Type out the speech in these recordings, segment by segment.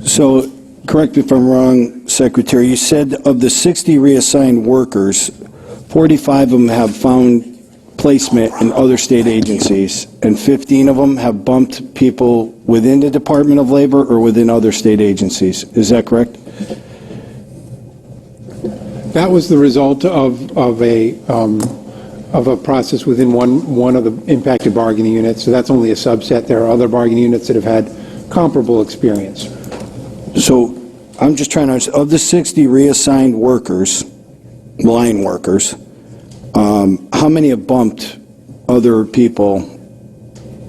So, correct me if I'm wrong, Secretary, you said of the 60 reassigned workers, 45 of them have found placement in other state agencies, and 15 of them have bumped people within the Department of Labor or within other state agencies. Is that correct? That was the result of a process within one of the impacted bargaining units. So that's only a subset. There are other bargaining units that have had comparable experience. So I'm just trying to understand, of the 60 reassigned workers, line workers, how many have bumped other people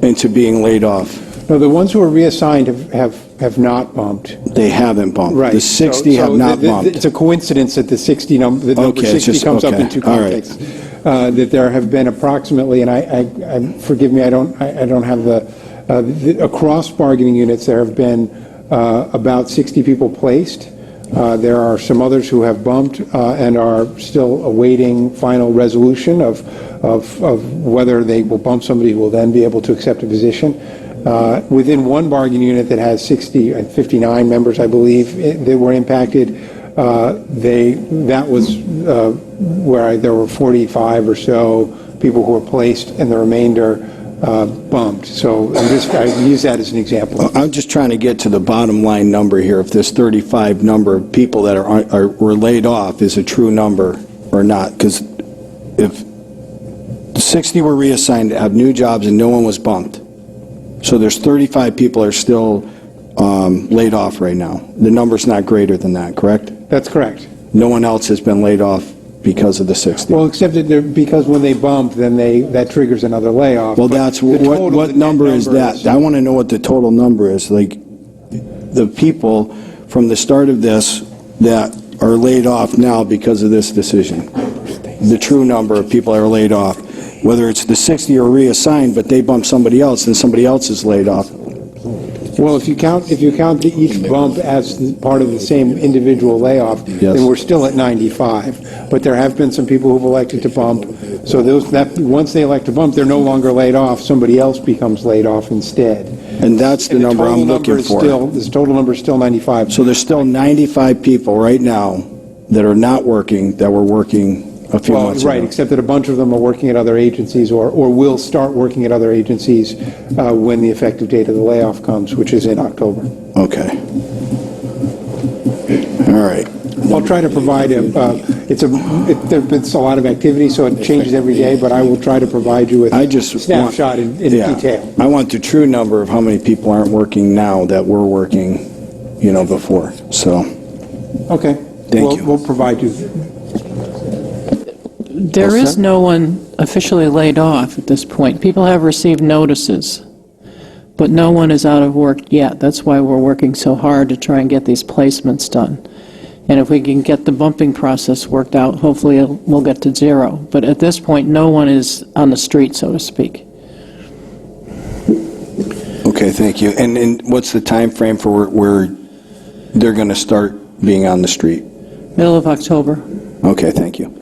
into being laid off? No, the ones who are reassigned have not bumped. They haven't bumped. Right. The 60 have not bumped. It's a coincidence that the 60 number, the number 60 comes up in two contexts. That there have been approximately, and I forgive me, I don't have the across bargaining units. There have been about 60 people placed. There are some others who have bumped and are still awaiting final resolution of whether they will bump somebody who will then be able to accept a position. Within one bargaining unit that has 59 members, I believe, they were impacted. That was where there were 45 or so people who were placed, and the remainder bumped. So I use that as an example. I'm just trying to get to the bottom line number here. If this 35 number of people that were laid off is a true number or not, because if 60 were reassigned to have new jobs and no one was bumped, so there's 35 people are still laid off right now. The number's not greater than that, correct? That's correct. No one else has been laid off because of the 60. Well, except that because when they bump, then that triggers another layoff. Well, that's what number is that? I want to know what the total number is. Like the people from the start of this that are laid off now because of this decision. The true number of people that are laid off. Whether it's the 60 or reassigned, but they bump somebody else, and somebody else is laid off. Well, if you count each bump as part of the same individual layoff, yes, then we're still at 95. But there have been some people who've elected to bump. So once they elect to bump, they're no longer laid off. Somebody else becomes laid off instead. And that's the number I'm looking for. This total number is still 95. So there's still 95 people right now that are not working that were working a few months ago. Right, except that a bunch of them are working at other agencies or will start working at other agencies when the effective date of the layoff comes, which is in October. Okay. All right. I'll try to provide there's a lot of activity, so it changes every day, but I will try to provide you with a snapshot in detail. I want the true number of how many people aren't working now that were working, before. So. Okay. Thank you. We'll provide you. There is no one officially laid off at this point. People have received notices, but no one is out of work yet. That's why we're working so hard to try and get these placements done. And if we can get the bumping process worked out, hopefully we'll get to zero. But at this point, no one is on the street, so to speak. Okay, thank you. And what's the time frame for where they're going to start being on the street? Middle of October. Okay, thank you.